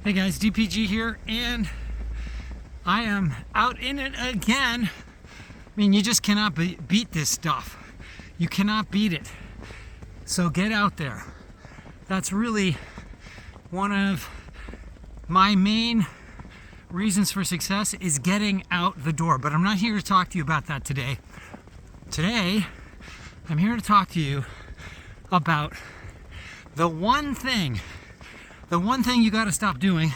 Hey guys, DPG here, and I am out in it again. I mean, you just cannot beat this stuff. You cannot beat it. So get out there. That's really one of my main reasons for success, is getting out the door. But I'm not here to talk to you about that today. Today, I'm here to talk to you about the one thing you got to stop doing,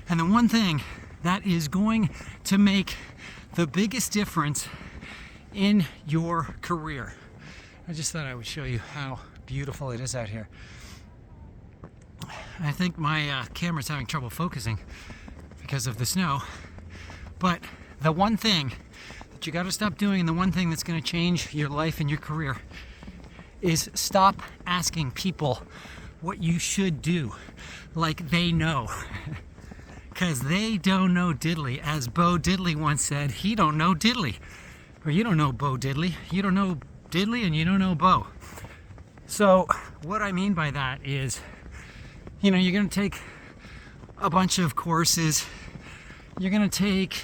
and the one thing that is going to make the biggest difference in your career. I just thought I would show you how beautiful it is out here. I think my camera's having trouble focusing because of the snow, but the one thing that you got to stop doing, and the one thing that's going to change your life and your career, is stop asking people what you should do like they know. Because they don't know diddly. As Bo Diddley once said, he don't know diddly. Or you don't know Bo Diddley. You don't know diddly and you don't know Bo. So what I mean by that is, you're going to take a bunch of courses. You're going to take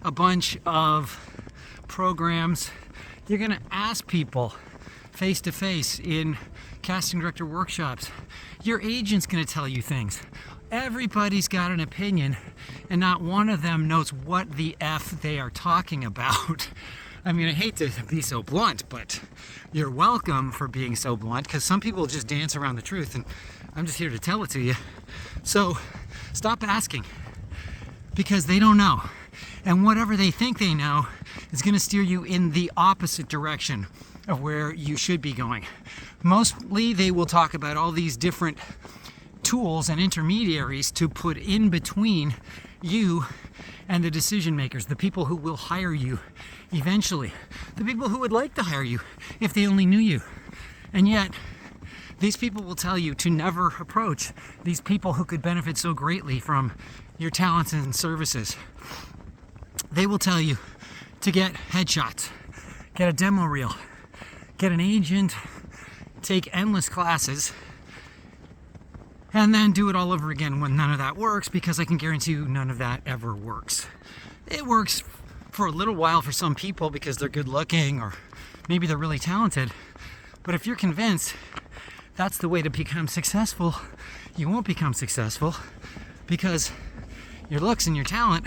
a bunch of programs. You're going to ask people face to face in casting director workshops. Your agent's going to tell you things. Everybody's got an opinion, and not one of them knows what the F they are talking about. I mean, I hate to be so blunt, but you're welcome for being so blunt, because some people just dance around the truth, and I'm just here to tell it to you. So stop asking, because they don't know. And whatever they think they know is going to steer you in the opposite direction of where you should be going. Mostly they will talk about all these different tools and intermediaries to put in between you and the decision makers, the people who will hire you eventually, the people who would like to hire you if they only knew you. And yet these people will tell you to never approach these people who could benefit so greatly from your talents and services. They will tell you to get headshots, get a demo reel, get an agent, take endless classes, and then do it all over again when none of that works, because I can guarantee you none of that ever works. It works for a little while for some people because they're good looking, or maybe they're really talented. But if you're convinced that's the way to become successful, you won't become successful, because your looks and your talent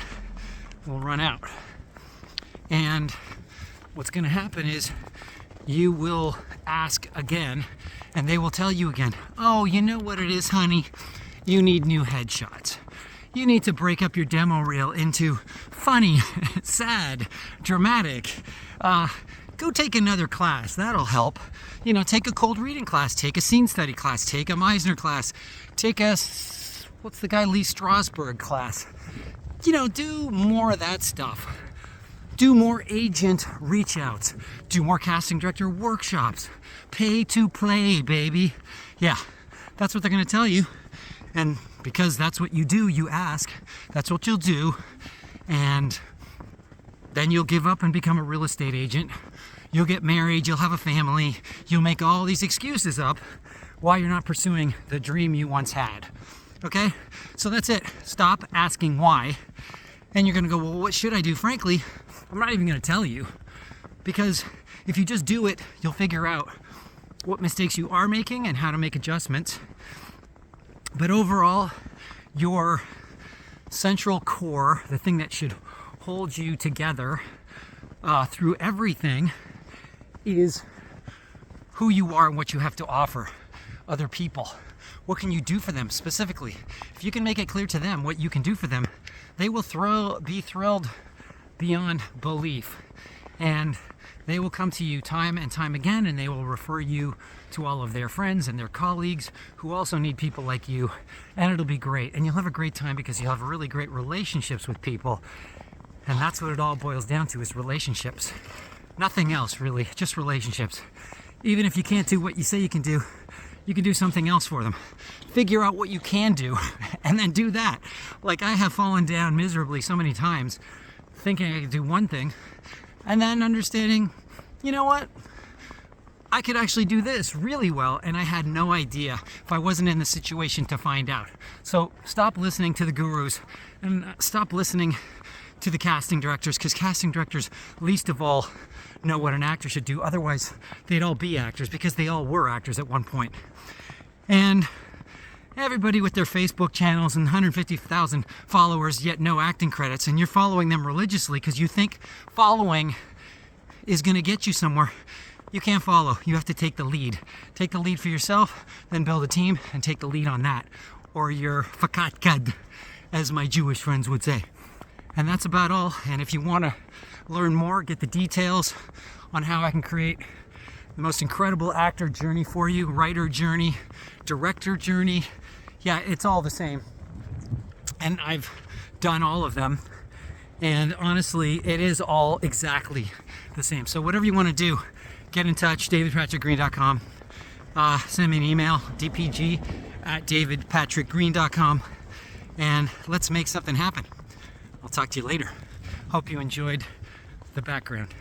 will run out. And what's going to happen is you will ask again, and they will tell you again, oh, you know what it is, honey? You need new headshots. You need to break up your demo reel into funny, sad, dramatic. Go take another class. That'll help. Take a cold reading class, take a scene study class, take a Meisner class, take a, what's the guy, Lee Strasberg class. Do more of that stuff. Do more agent reach outs. Do more casting director workshops. Pay to play, baby. Yeah, that's what they're going to tell you. And because that's what you do, you ask. That's what you'll do. And then you'll give up and become a real estate agent. You'll get married. You'll have a family. You'll make all these excuses up why you're not pursuing the dream you once had. Okay? So that's it. Stop asking why. And you're going to go, well, what should I do? Frankly, I'm not even going to tell you, because if you just do it, you'll figure out what mistakes you are making and how to make adjustments. But overall, your central core, the thing that should hold you together through everything, is who you are and what you have to offer other people. What can you do for them specifically? If you can make it clear to them what you can do for them, they will be thrilled beyond belief, and they will come to you time and time again, and they will refer you to all of their friends and their colleagues who also need people like you, and it'll be great, and you'll have a great time because you'll have really great relationships with people. And that's what it all boils down to, is relationships. Nothing else, really, just relationships. Even if you can't do what you say you can do something else for them. Figure out what you can do and then do that. Like, I have fallen down miserably so many times thinking I could do one thing, and then understanding, you know what? I could actually do this really well, and I had no idea if I wasn't in the situation to find out. So stop listening to the gurus and stop listening to the casting directors, because casting directors least of all know what an actor should do. Otherwise they'd all be actors, because they all were actors at one point. And everybody with their Facebook channels and 150,000 followers yet no acting credits, and you're following them religiously because you think following is going to get you somewhere. You can't follow. You have to take the lead. Take the lead for yourself, then build a team and take the lead on that, or you're fakatkad, as my Jewish friends would say. And that's about all. And if you want to learn more, get the details on how I can create the most incredible actor journey for you, writer journey, director journey, yeah, it's all the same. And I've done all of them. And honestly, it is all exactly the same. So whatever you want to do, get in touch, davidpatrickgreen.com. Send me an email, dpg@davidpatrickgreen.com. And let's make something happen. I'll talk to you later. Hope you enjoyed the background.